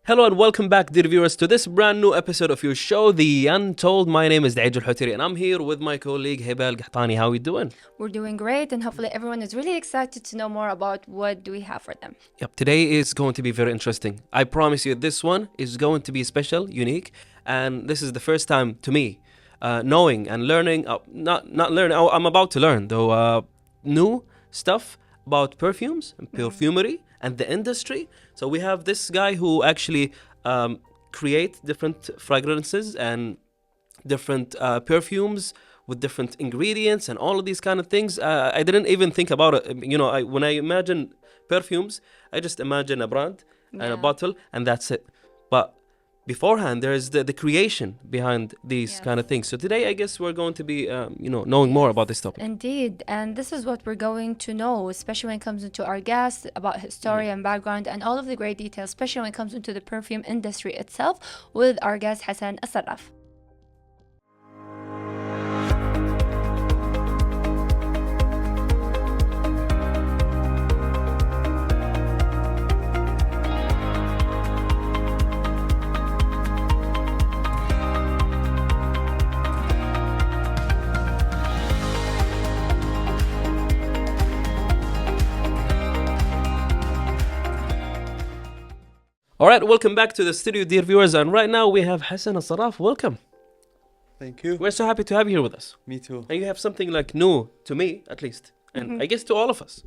Hello and welcome back, dear viewers, to this brand new episode of your show, The Untold. My name is Daij Al-Hutiri and I'm here with my colleague Hiba Al-Qahtani. How are we doing? We're doing great, and hopefully everyone is really excited to know more about what do we have for them. Yep, today is going to be very interesting. I promise you this one is going to be special, unique, and this is the first time to me knowing and learning, not learning, I'm about to learn though, new stuff about perfumes and perfumery and the industry. So we have this guy who actually create different fragrances and different perfumes with different ingredients and all of these kind of things. I didn't even think about it. When I imagine perfumes, I just imagine a brand and a Yeah. bottle, and that's it. But beforehand, there is the creation behind these kind of Yes. things. So today, I guess we're going to be, knowing more about this topic. Indeed, and this is what we're going to know, especially when it comes into our guests, about his story and background and all of the great details, especially when it comes into the perfume industry itself, with our guest Hassan AlSarraf. All right, welcome back to the studio, dear viewers. And right now we have Hassan AlSarraf. Welcome. Thank you. We're so happy to have you here with us. Me too. And you have something like new to me, at least, and I guess to all of us.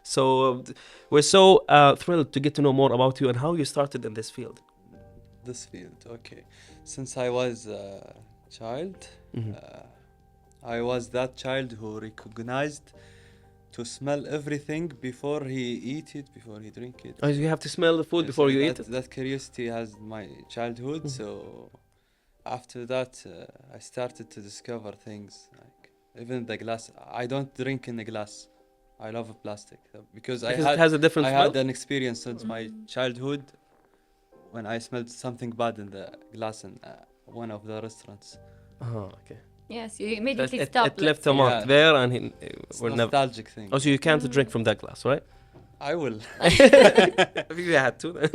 So we're so thrilled to get to know more about you and how you started in this field. This field, okay. Since I was a child, I was that child who recognized to smell everything before he eat it, before he drink it. Oh, you have to smell the food Yes, before you that, eat it? That curiosity has my childhood. So after that, I started to discover things like even the glass. I don't drink in the glass. I love plastic because Because it has a different I smell? had an experience since my childhood when I smelled something bad in the glass in one of the restaurants. Oh, okay. Yes, you So immediately it stopped. left a mark Yeah. there, and It's we're never. nostalgic thing. Oh, so you can't drink from that glass, right? I will. If you had to, then.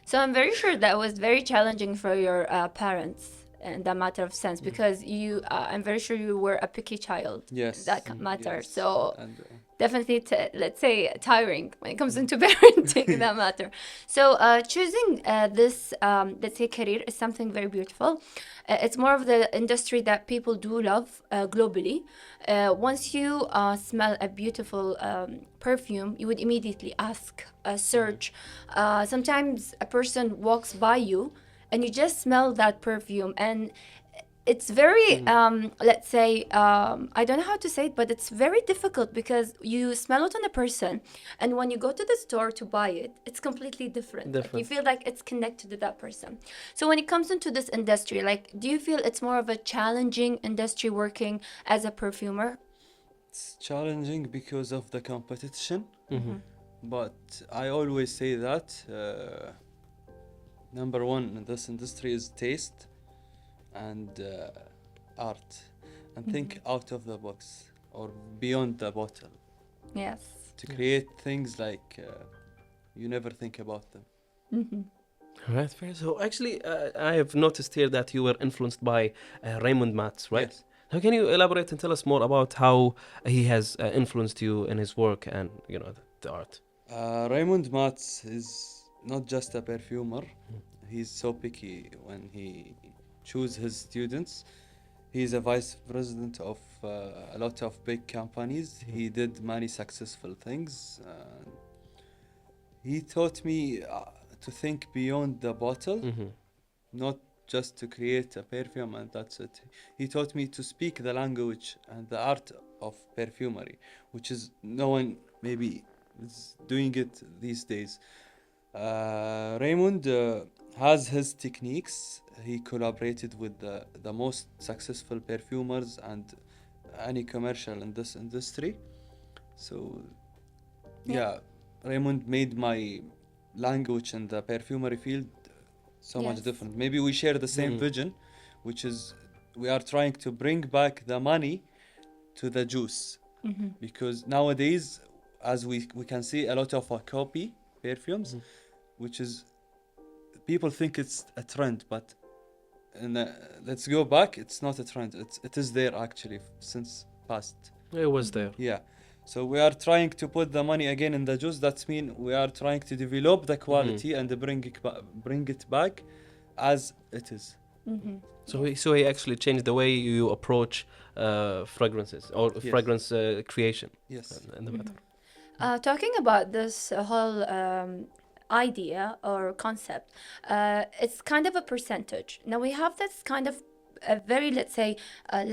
So I'm very sure that was very challenging for your parents in that matter of sense, because I'm very sure you were a picky child. Yes. That matter. Yes. So And, definitely, let's say, tiring when it comes into parenting in that matter. So choosing this, let's say, career is something very beautiful. It's more of the industry that people do love globally. Once you smell a beautiful perfume, you would immediately ask, search. Sometimes a person walks by you and you just smell that perfume, and it's very let's say, I don't know how to say it, but it's very difficult because you smell it on a person, and when you go to the store to buy it, it's completely different. Like, you feel like it's connected to that person. So when it comes into this industry, like, do you feel it's more of a challenging industry working as a perfumer? it's challenging because of the competition. But I always say that number one in this industry is taste and art, and think out of the box or beyond the bottle Yes. to create things like you never think about them. All right, fair. So actually, I have noticed here that you were influenced by Raymond Matz, right? Yes. Now, can you elaborate and tell us more about how he has influenced you in his work and the art? Raymond Matz is not just a perfumer. He's so picky when he chooses his students. He's a vice president of a lot of big companies. He did many successful things. He taught me to think beyond the bottle, not just to create a perfume and that's it. He taught me to speak the language and the art of perfumery, which is no one maybe is doing it these days. Raymond has his techniques. He collaborated with the most successful perfumers and any commercial in this industry. So, yeah, Raymond made my language in the perfumery field so much Yes. different. Maybe we share the same vision, which is we are trying to bring back the money to the juice. Because nowadays, as we can see, a lot of copy perfumes, which is people think it's a trend, but let's go back. It's not a trend. It is there actually since past. It was there. Yeah. So we are trying to put the money again in the juice. That means we are trying to develop the quality and bring it back as it is. So he actually changed the way you approach fragrances or Yes. fragrance creation. Yes. In the matter. Talking about this whole idea or concept, it's kind of a percentage. Now we have this kind of a very, let's say,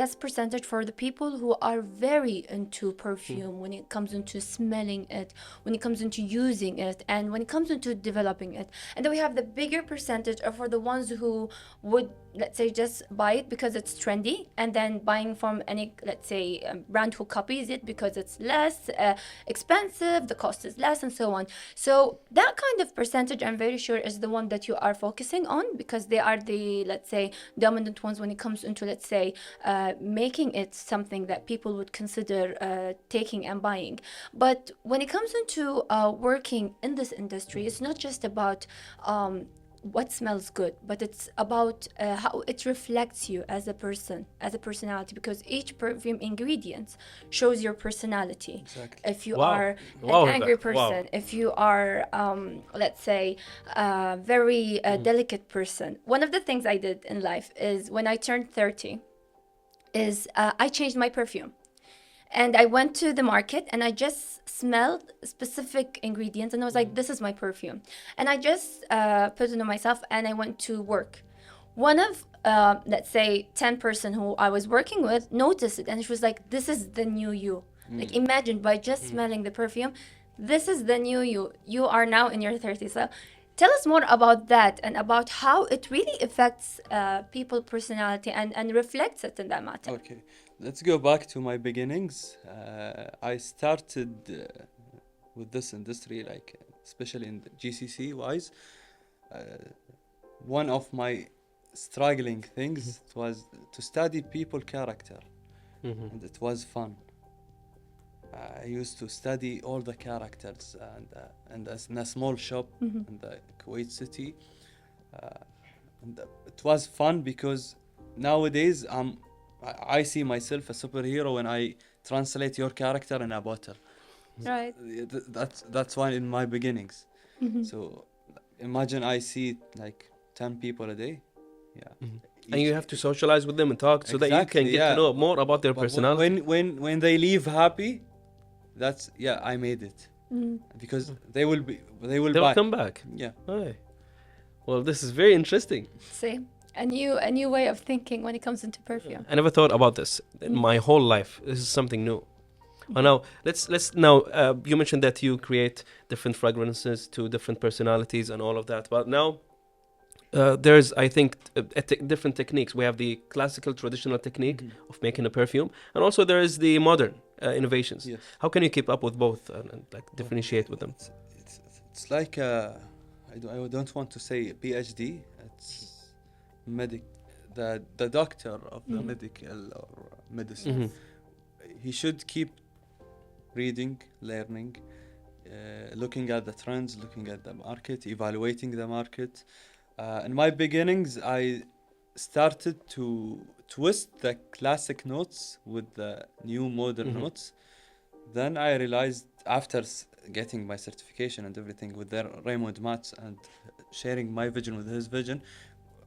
less percentage for the people who are very into perfume when it comes into smelling it, when it comes into using it, and when it comes into developing it. And then we have the bigger percentage for the ones who would, let's say, just buy it because it's trendy, and then buying from any, let's say, brand who copies it because it's less expensive, the cost is less, and so on. So that kind of percentage, I'm very sure, is the one that you are focusing on, because they are the, let's say, dominant ones when it comes into, let's say, making it something that people would consider taking and buying. But when it comes into working in this industry, it's not just about what smells good, but it's about how it reflects you as a person, as a personality, because each perfume ingredient shows your personality. Exactly. If you Wow. are Wow, an angry that- wow. person, if you are, let's say, a very delicate person. One of the things I did in life is when I turned 30, is I changed my perfume. And I went to the market and I just smelled specific ingredients and I was like, this is my perfume. And I just put it on myself and I went to work. One of, let's say, 10 person who I was working with noticed it and she was like, this is the new you. Like, imagine by just smelling the perfume, this is the new you. You are now in your 30s. So tell us more about that and about how it really affects people's personality and reflects it in that matter. Okay, let's go back to my beginnings. I started with this industry, like especially in the GCC wise. One of my struggling things was to study people character, and it was fun. I used to study all the characters, and as in a small shop in the Kuwait city, and it was fun because nowadays I see myself a superhero when I translate your character in a bottle. Right. That's one in my beginnings. So imagine I see like 10 people a day. Yeah. And you have to socialize with them and talk so that you can Exactly, get yeah. to know more about their But personality. when they leave happy, that's I made it. Because they will They'll buy. come back. Yeah. Aye. Well, this is very interesting. See, a new way of thinking when it comes into perfume. I never thought about this in my whole life. This is something new. Oh, now let's now. You mentioned that you create different fragrances to different personalities and all of that. But now there's, I think, different techniques. We have the classical, traditional technique of making a perfume, and also there is the modern innovations. Yes. How can you keep up with both and like differentiate with them? It's like I don't want to say PhD. It's the doctor of the medical or medicine. He should keep reading, learning, looking at the trends, looking at the market, evaluating the market. In my beginnings, I started to twist the classic notes with the new modern notes. Then I realized after getting my certification and everything with Raymond Matz and sharing my vision with his vision,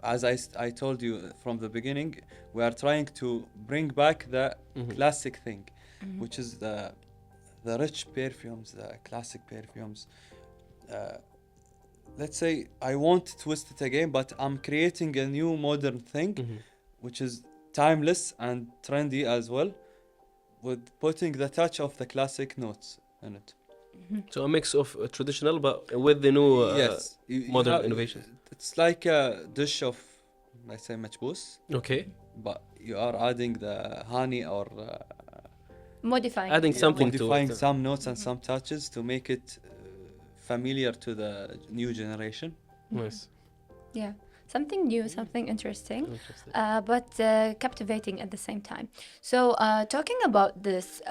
as I told you from the beginning, we are trying to bring back the classic thing, which is the rich perfumes, the classic perfumes. Let's say I won't twist it again, but I'm creating a new modern thing, which is timeless and trendy as well, with putting the touch of the classic notes in it. So a mix of traditional, but with the new Yes, you modern have- innovations. It's like a dish of, let's say, matchboos, Okay, but you are adding the honey or Modifying. adding it. something to modifying it. some notes and some touches to make it familiar to the new generation. Nice. Yeah. Something new, something interesting. Interesting. But captivating at the same time. So talking about this,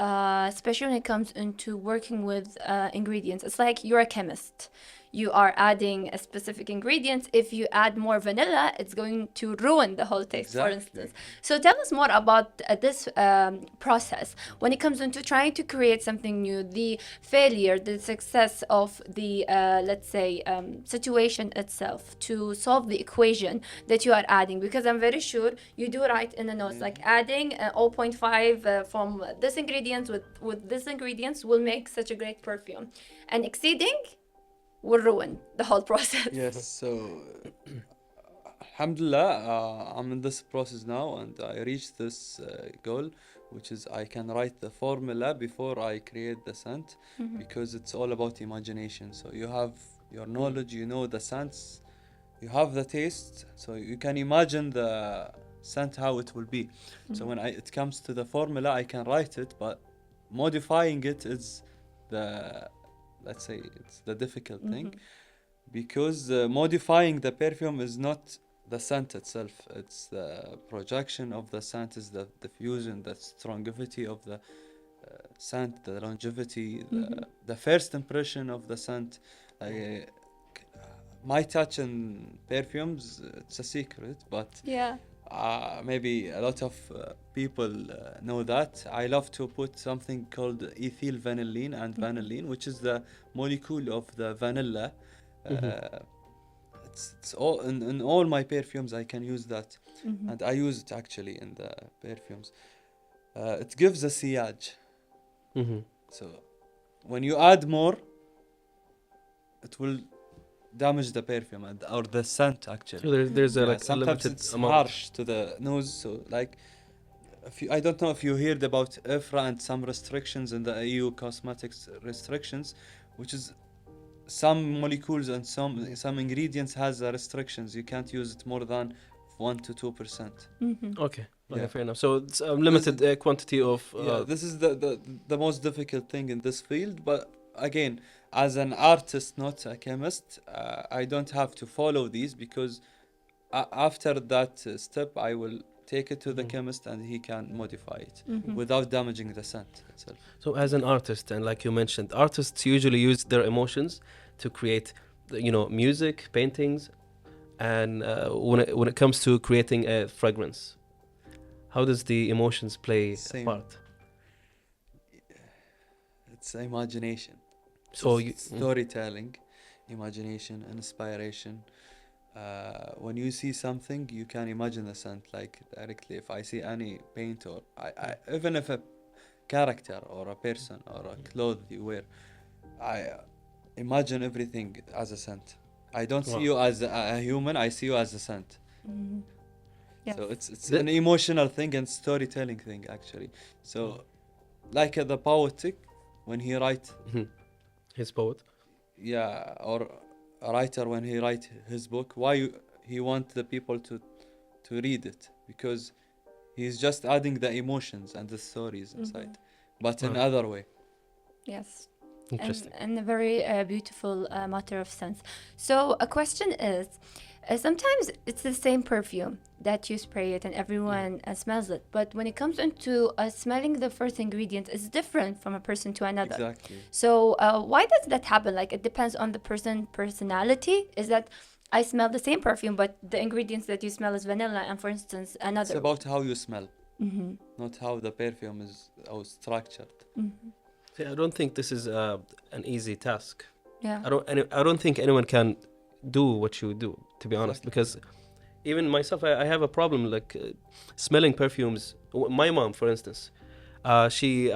especially when it comes into working with ingredients, it's like you're a chemist. you are adding a specific ingredients. If you add more vanilla, it's going to ruin the whole taste, for Exactly. instance. So tell us more about this process when it comes into trying to create something new, the failure, the success of the, let's say, situation itself to solve the equation that you are adding. Because I'm very sure you do write in the notes, like adding 0.5 from this ingredients with this ingredients will make such a great perfume. And exceeding will ruin the whole process. Yes, so Alhamdulillah, I'm in this process now and I reached this goal, which is I can write the formula before I create the scent because it's all about imagination. So you have your knowledge, you know the scents, you have the taste, so you can imagine the scent how it will be. So when it comes to the formula, I can write it, but modifying it is the, let's say, it's the difficult thing because modifying the perfume is not the scent itself, it's the projection of the scent, is the diffusion, the strongevity of the scent, the longevity, the first impression of the scent. My touch in perfumes, it's a secret, but Yeah. maybe a lot of people know that. I love to put something called ethyl vanillin and vanillin, which is the molecule of the vanilla. It's all in all my perfumes. I can use that, and I use it actually in the perfumes. It gives a sillage. So when you add more, it will damage the perfume or the scent actually. So there's a, like a sometimes limited it's amount. harsh to the nose. So like, I don't know if you heard about EFRA and some restrictions in the EU cosmetics restrictions, which is some molecules and some ingredients has restrictions. You can't use it more than 1 to 2%. Okay. Okay, Yeah. fair enough. So it's a limited quantity of. This is the most difficult thing in this field. But again, as an artist, not a chemist, I don't have to follow these because after that step, I will take it to the chemist and he can modify it without damaging the scent itself. So as an artist, and like you mentioned, artists usually use their emotions to create, music, paintings, and when it comes to creating a fragrance, how does the emotions play a Same. part? It's imagination. So Storytelling, imagination, inspiration. When you see something, you can imagine the scent like directly. If I see any paint or even if a character or a person or a cloth you wear, I imagine everything as a scent. I don't see you as a human. I see you as a scent. Yes. So it's an emotional thing and storytelling thing actually. So like the poetic, when he write, his poet. or a writer when he write his book, why he want the people to read it, because he's just adding the emotions and the stories inside, but in other way. Yes. Interesting. And a very beautiful matter of sense. So a question is, sometimes it's the same perfume that you spray it and everyone smells it, but when it comes into smelling the first ingredient, it's different from a person to another. Exactly. So why does that happen? Like, it depends on the personality. Is that I smell the same perfume, but the ingredients that you smell is vanilla, and for instance another. It's about how you smell, not how the perfume is structured. See, I don't think this is an easy task. Yeah. I don't think anyone can do what you do, to be honest, because even myself, I have a problem like smelling perfumes. My mom, for instance, she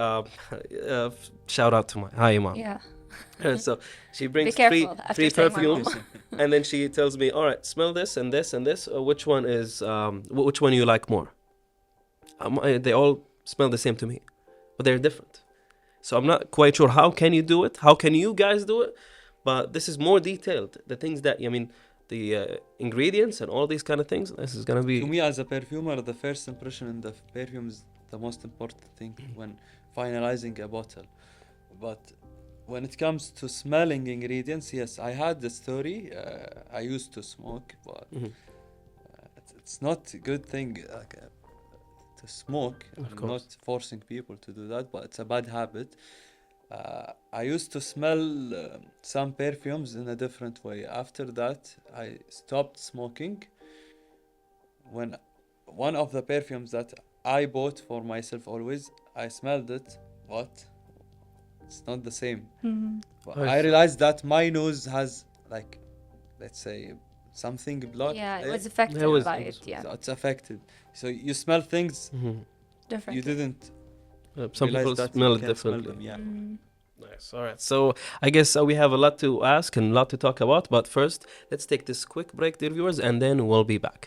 shout out to my hi mom. Yeah. So she brings Be careful after three saying my mom. perfumes, and then she tells me, "All right, smell this and this and this. Which one is which one you like more?" They all smell the same to me, but they're different. So I'm not quite sure how can you do it? How can you guys do it? But this is more detailed. The things that the ingredients and all these kind of things. This is gonna be. To me, as a perfumer, the first impression in the perfume is the most important thing when finalizing a bottle. But when it comes to smelling ingredients, yes, I had the story. I used to smoke, but it's not a good thing to smoke. I'm not forcing people to do that, but it's a bad habit. I used to smell some perfumes in a different way. After that, I stopped smoking. When one of the perfumes that I bought for myself always, I smelled it. What? It's not the same. But Oh, I it's- realized that my nose has, like, let's say, something blocked Yeah, it there. was affected There was- by it it. was- Yeah, So it's affected. So you smell things different. you didn't some realize people that smell you it can smell differently. them. Yeah. Nice. All right. So I guess we have a lot to ask and a lot to talk about. But first, let's take this quick break, dear viewers, and then we'll be back.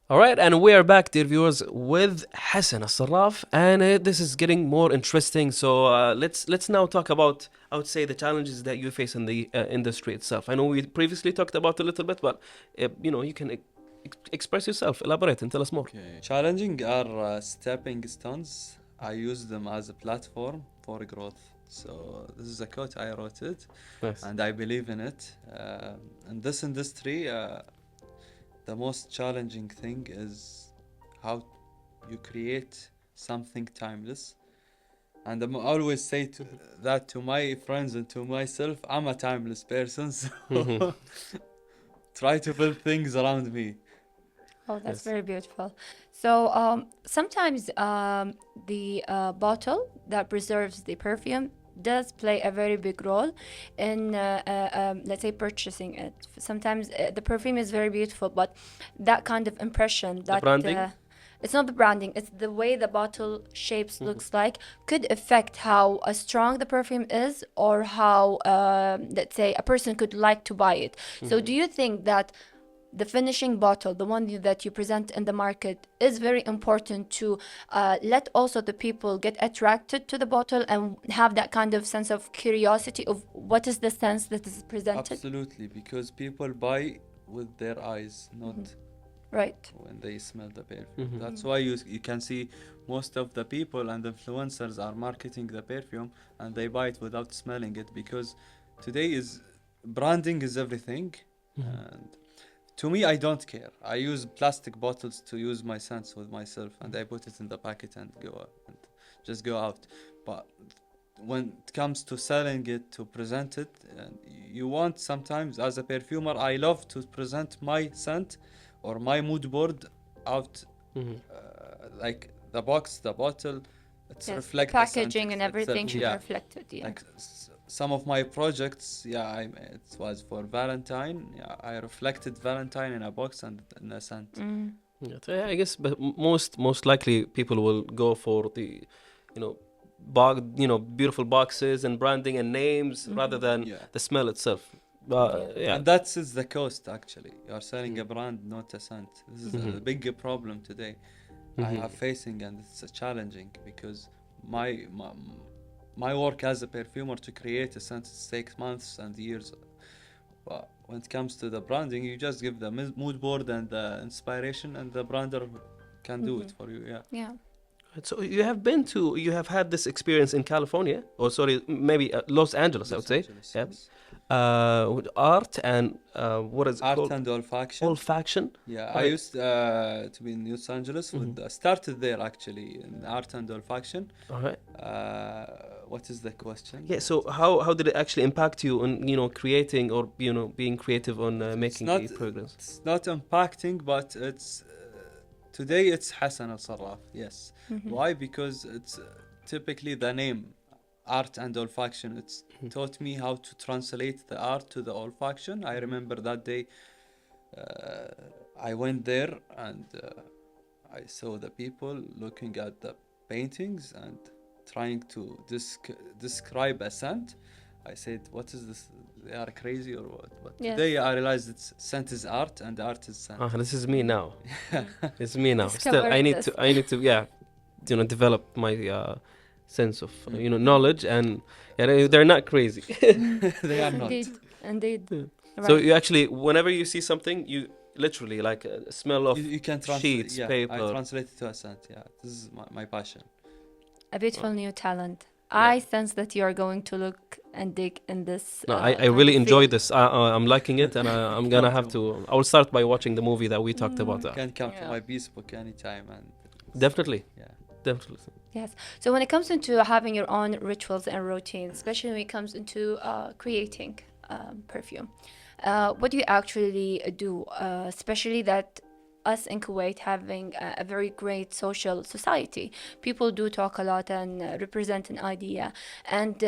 All right, and we are back, dear viewers, with Hassan AlSarraf, and this is getting more interesting. So let's now talk about, I would say, the challenges that you face in the industry itself. I know we previously talked about a little bit, but you can express yourself, elaborate, and tell us more. Okay. Challenging are stepping stones. I use them as a platform for growth. So this is a quote, I wrote it, Nice. and I believe in it. In this industry, the most challenging thing is how you create something timeless. And I always say that to my friends and to myself, I'm a timeless person, so try to build things around me. Oh, that's Yes. very beautiful. So sometimes the bottle that preserves the perfume does play a very big role in, let's say, purchasing it. Sometimes the perfume is very beautiful, but that kind of impression, that branding? it's not the branding, it's the way the bottle shapes looks like, could affect how strong the perfume is, or how, let's say, a person could like to buy it. So do you think that the finishing bottle, the one that you present in the market, is very important to let also the people get attracted to the bottle and have that kind of sense of curiosity of what is the sense that is presented? Absolutely, because people buy with their eyes, not Right. when they smell the perfume. That's why you can see most of the people and influencers are marketing the perfume and they buy it without smelling it, because today is branding is everything. And to me, I don't care. I use plastic bottles to use my scents with myself, and I put it in the packet and just go out. But when it comes to selling it, to present it, you want sometimes, as a perfumer, I love to present my scent or my mood board out, like the box, the bottle. It's Yes, reflect the scent packaging and everything itself. should Yeah. reflect it. Yeah. Like some of my projects, it was for Valentine. Yeah, I reflected Valentine in a box and in a scent. Yeah, so I guess, but most likely people will go for the, beautiful boxes and branding and names rather than Yeah. the smell itself. But yeah, And that is the cost, actually. You are selling a brand, not a scent. This is a big problem today I am facing, and it's challenging because my work as a perfumer to create a scent takes months and years. But when it comes to the branding, you just give the mood board and the inspiration, and the brander can do it for you. Yeah. Yeah. so you have had this experience in California, or sorry, maybe Los Angeles, I would say. Angeles, Yeah. yes. With art and what is it Art called? and olfaction. Olfaction. Yeah, I Right. used to be in Los Angeles. Started there actually in art and olfaction. All right. What is the question? Yeah. So how did it actually impact you on creating or being creative on making not- the programs? It's not impacting, but it's today it's Hassan AlSarraf. Yes. Why? Because it's typically the name, art and olfaction. It's taught me how to translate the art to the olfaction. I remember that day I went there and I saw the people looking at the paintings and trying to describe a scent. I said, what is this? They are crazy or what? But Yes. today I realized it's scent is art and art is scent. This is me now. It's me now. Still, Discovered this. I need to develop my sense of knowledge, and they're not crazy. They are not. Indeed. So Right. you actually, whenever you see something, you literally like a smell of You can translate. sheets, Yeah, paper. I translate it to a scent. Yeah, this is my passion. A beautiful new talent. Yeah. I sense that you are going to look and dig in this. No, I kind really of enjoy field. this. I'm liking it, and I'm gonna have to. I will start by watching the movie that we talked about. You can come to Yeah. my Bespoke anytime, and Definitely, yeah. definitely. Yes. So when it comes into having your own rituals and routines, especially when it comes into creating perfume, what do you actually do? Especially that us in Kuwait having a very great social society. People do talk a lot and represent an idea. And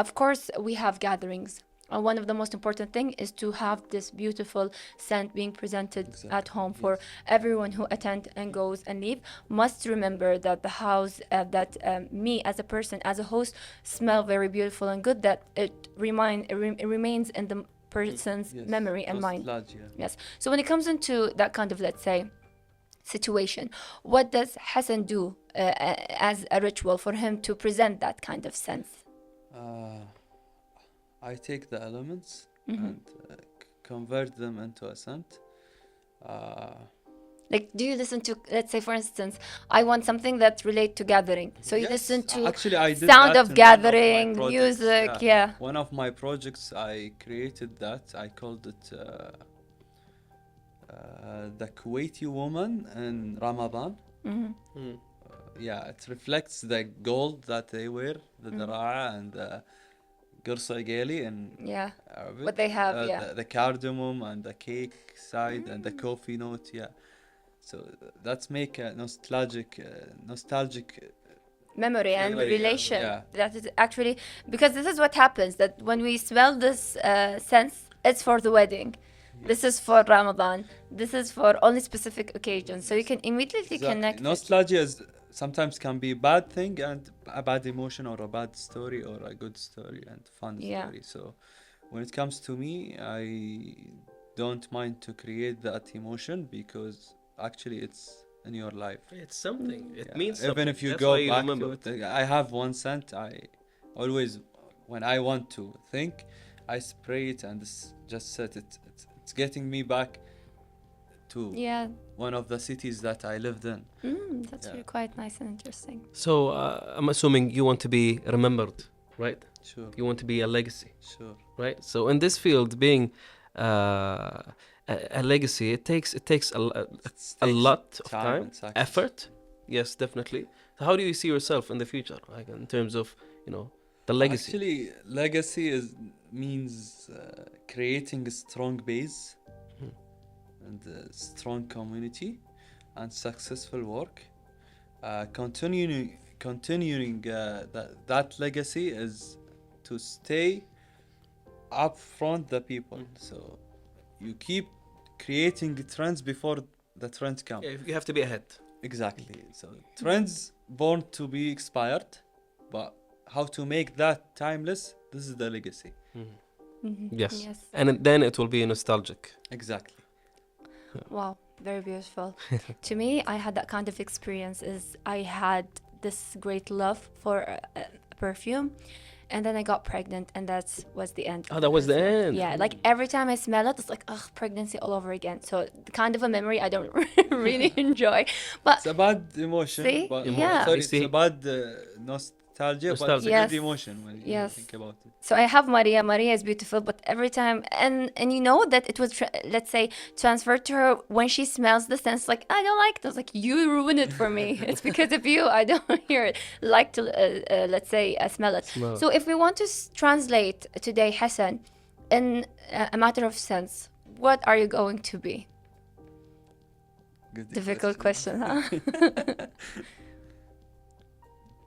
of course, we have gatherings. One of the most important thing is to have this beautiful scent being presented Exactly, at home for yes. everyone who attend and goes and leave. Must remember that the house, that me as a person, as a host, smell very beautiful and good. That it remains in the person's Yes. memory and mind. Nostalgia. Yes. So when it comes into that kind of, let's say, situation, what does Hassan do as a ritual for him to present that kind of sense? I take the elements Mm-hmm. and convert them into a scent. Uh, Like, do you listen to, let's say, for instance, I want something that relate to gathering. So you yes, listen to actually, I did sound that of in gathering, one of my projects, music, yeah. One of my projects, I created that. I called it the Kuwaiti woman in Ramadan. Mm-hmm. Yeah, it reflects the gold that they wear, the dara'a and the Gursa Gali in Yeah. Arabic. What they have, yeah. The cardamom and the cake side and the coffee note, yeah. So that's make a nostalgic Memory and Memory, yeah, relation. yeah. That is actually, because this is what happens, that when we smell this sense, it's for the wedding. This is for Ramadan. This is for only specific occasions. So you can immediately connect it. Nostalgia is sometimes can be a bad thing and a bad emotion or a bad story or a good story and fun Yeah. story. So when it comes to me, I don't mind to create that emotion because actually it's in your life. It's something. It Yeah, means even something. if you That's go why you back remember to it. it, I have one scent. I always, when I want to think, I spray it and just set it. It's getting me back to Yeah. one of the cities that I lived in. That's Yeah. really quite nice and interesting. So I'm assuming you want to be remembered, right? Sure, You want to be a legacy, sure. right? So in this field, being a legacy, it takes a It a takes lot of time, and sacrifice. effort. Yes, definitely. So how do you see yourself in the future, like in terms of the legacy? Actually, legacy means creating a strong base and a strong community and successful work. Continuing that legacy is to stay up front the people. So you keep creating trends before the trends come. Yeah, you have to be ahead. Exactly. So trends born to be expired, but how to make that timeless? This is the legacy. Yes. Yes. And then it will be nostalgic. Exactly. Wow, very beautiful. To me, I had that kind of experience. Is I had this great love for a perfume, and then I got pregnant, and that was the end. Oh, that was the perfume. end. Yeah, like every time I smell it, it's like, ugh, pregnancy all over again. So kind of a memory I don't really enjoy. But It's a bad emotion. See? But Yeah. sorry, You it's see? a bad nostalgia, but it's a Yes. good emotion when you Yes. think about it. so I have Maria. Maria is beautiful, but every time, and you know that it was let's say transferred to her when she smells the scent. Like, I don't like it. I was like, you ruin it for me. It's because of you. I don't hear it. Like to let's say smell it. Smell. So if we want to translate today, Hassan, in a matter of sense, what are you going to be? Good Difficult question, huh?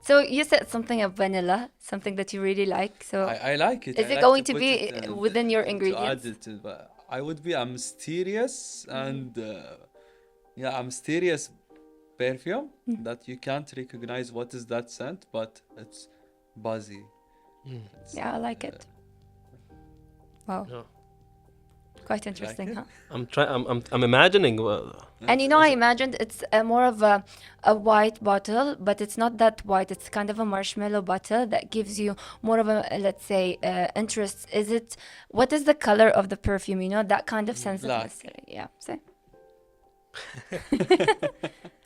So you said something of vanilla, something that you really like. So I like it. is I it like going to put be it and, within your to ingredients? add it, but I would be a mysterious and a mysterious perfume that you can't recognize what is that scent, but it's buzzy. It's, Yeah, I like it. Wow, Yeah. quite interesting, it? huh? I'm imagining And you know, I imagined it's more of a white bottle, but it's not that white. It's kind of a marshmallow bottle that gives you more of a, let's say, interest. What is the color of the perfume? You know, that kind of sense of Black. mystery. Yeah. See?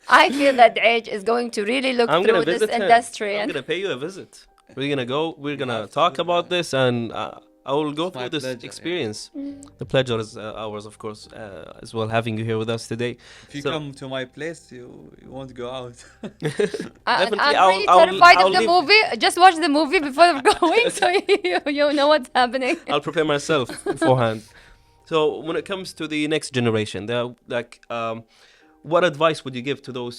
I feel that Age is going to really look I'm through gonna this visit him. industry. I'm And gonna pay you a visit. We're gonna go. We're gonna have to talk do about that. this, and I will go It's my through this pleasure, yeah. experience. The pleasure is ours, of course, as well, having you here with us today. If you So- come to my place, you won't go out. Definitely, I'm really terrified I'll of the leave- movie. Just watch the movie before going, so you know what's happening. I'll prepare myself beforehand. So when it comes to the next generation, what advice would you give to those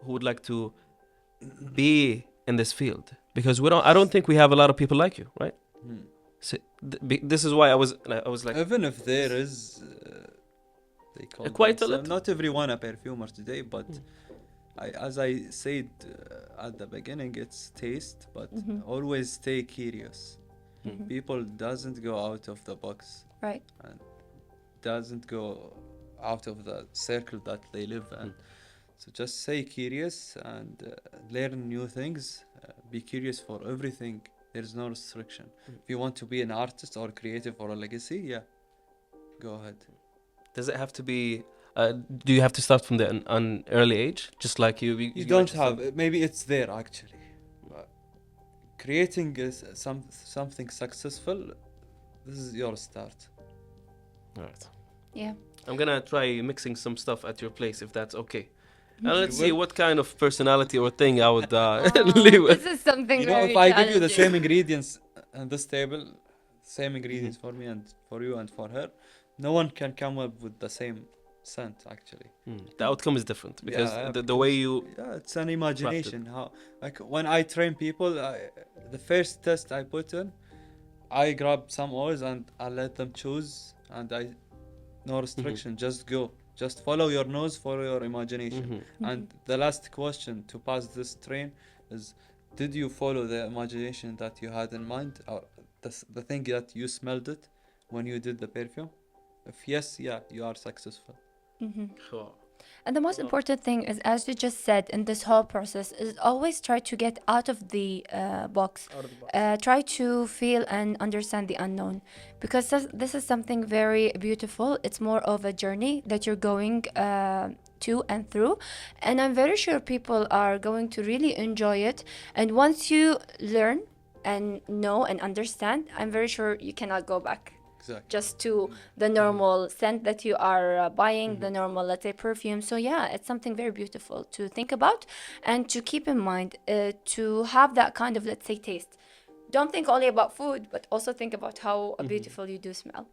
who would like to be in this field? Because I don't think we have a lot of people like you, right? Hmm. So this is why I was like, Even if there is, they call Quite a themselves- little. Not everyone a perfumer today, but as I said at the beginning, it's taste, but always stay curious. People doesn't go out of the box Right. and doesn't go out of the circle that they live in. So just stay curious and learn new things. Be curious for everything. There's no restriction. If you want to be an artist or creative or a legacy, yeah, go ahead. does it have to be? Do you have to start from an early age, just like you? You don't have. Maybe it's there actually. Creating something successful. This is your start. All right. Yeah. I'm gonna try mixing some stuff at your place if that's okay. And You let's see will? what kind of personality or thing I would Oh, leave with. this is something You know, very if I give you the challenging. same ingredients on this table, same ingredients for me and for you and for her, no one can come up with the same scent actually. The outcome is different because Yeah, the way you. Yeah, it's an imagination. How like when I train people, the first test I put in, I grab some oils and I let them choose, and no restriction, just go, just follow your nose, follow your imagination. And the last question to pass this train is, did you follow the imagination that you had in mind, or the thing that you smelled it when you did the perfume? If yes, yeah, you are successful. Sure. And the most important thing is, as you just said, in this whole process, is always try to get out of the box. Try to feel and understand the unknown, because this is something very beautiful. It's more of a journey that you're going to and through, and I'm very sure people are going to really enjoy it. And once you learn and know and understand, I'm very sure you cannot go back Exactly. just to the normal scent that you are buying, the normal, let's say, perfume. So yeah, it's something very beautiful to think about and to keep in mind, to have that kind of, let's say, taste. Don't think only about food, but also think about how beautiful you do smell.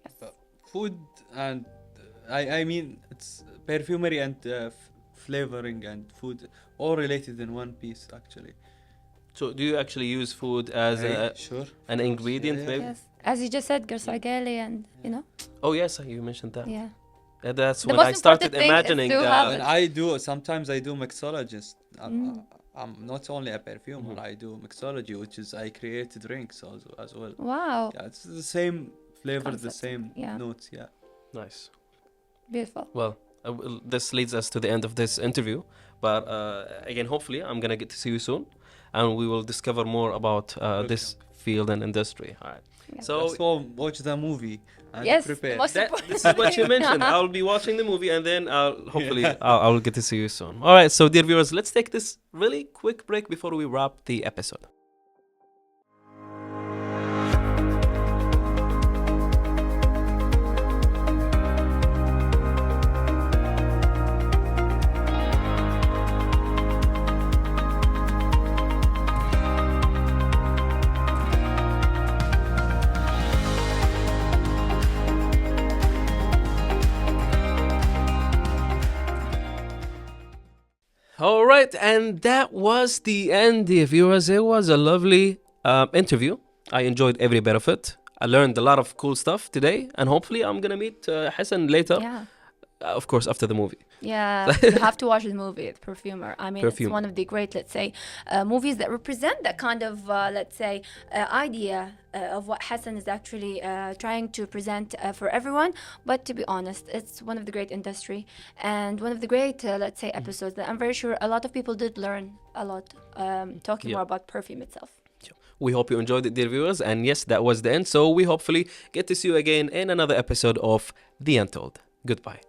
Yes. Food and I mean it's perfumery and flavoring and food all related in one piece actually. So do you actually use food as Sure. an ingredient, Yeah. maybe? Yes. As you just said, Gersageli, and you know, Oh yes, you mentioned that. yeah. That's The when most I started important thing is imagining to that. have When it. I do sometimes I do mixologist. I'm not only a perfumer, I do mixology, which is I create drinks also as well. Wow, Yeah, it's the same flavor, the Concept, same yeah. notes. Yeah. Nice. beautiful. Well, this leads us to the end of this interview. But again, hopefully, I'm gonna get to see you soon, and we will discover more about this field and industry. All right. Yeah. So So watch the movie and Yes, prepare. most this is what you mentioned. I'll be watching the movie, and then I'll get to see you soon. All right. So, dear viewers, let's take this really quick break before we wrap the episode. All right, and that was the end, dear viewers. It was a lovely interview. I enjoyed every bit of it. I learned a lot of cool stuff today, and hopefully I'm gonna meet Hassan later. Yeah. of course, after the movie. Yeah, you have to watch the movie, Perfumer. I mean, Perfume. it's one of the great, let's say, movies that represent that kind of, let's say, idea of what Hassan is actually trying to present for everyone. But to be honest, it's one of the great industry and one of the great, let's say, episodes that I'm very sure a lot of people did learn a lot talking Yeah. more about perfume itself. We hope you enjoyed it, dear viewers. And yes, that was the end. So we hopefully get to see you again in another episode of The Untold. Goodbye.